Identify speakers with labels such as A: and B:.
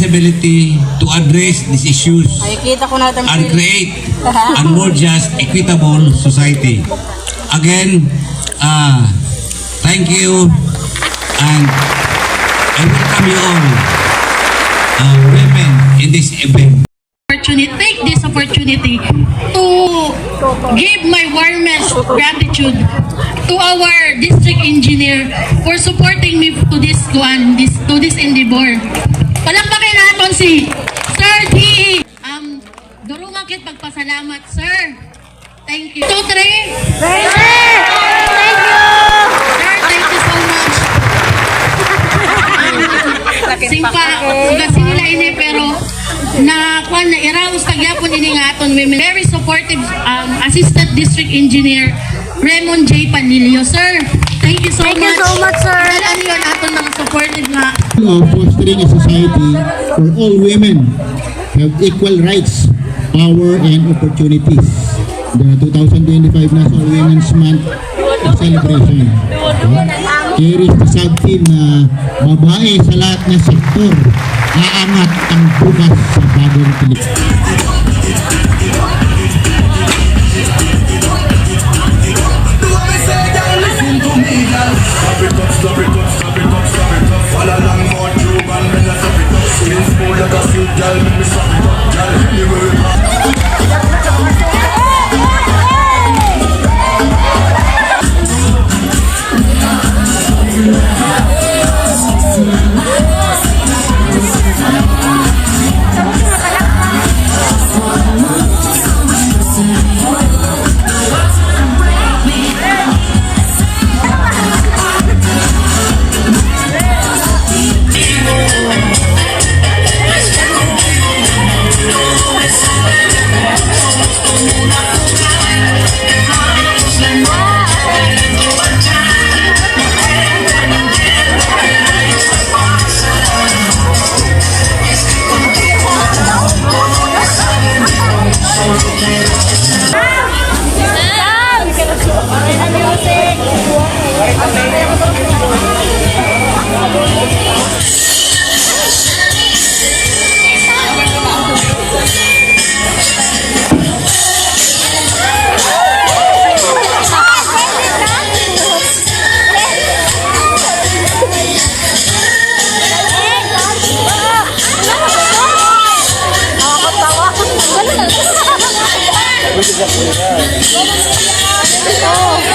A: responsibility to address these issues and create a more just, equitable society. Again, thank you, and I welcome you all, women, in this event.
B: Take this opportunity to give my warmest gratitude to our district engineer for supporting me to this endeavor. Palakpakin natin si Sir D.E. Durungan kit pagpasalamat, sir. Thank you. 2, 3. Thank you. Sir, thank you so much. Singpa, kasi nila ini pero na iraos tagyapon ini nga aton women. Very supportive Assistant District Engineer Raymond J. Panilio. Sir, thank you so much.
C: Thank you so much, sir.
B: Ano yun aton mga supportive nga.
D: Of fostering a society where all women have equal rights, power, and opportunities. The 2025 National Women's Month celebration carries the sub-theme na babae sa lahat ng sektor, aangat ang bukas sa bagong Pilipinas.
C: Ayaw,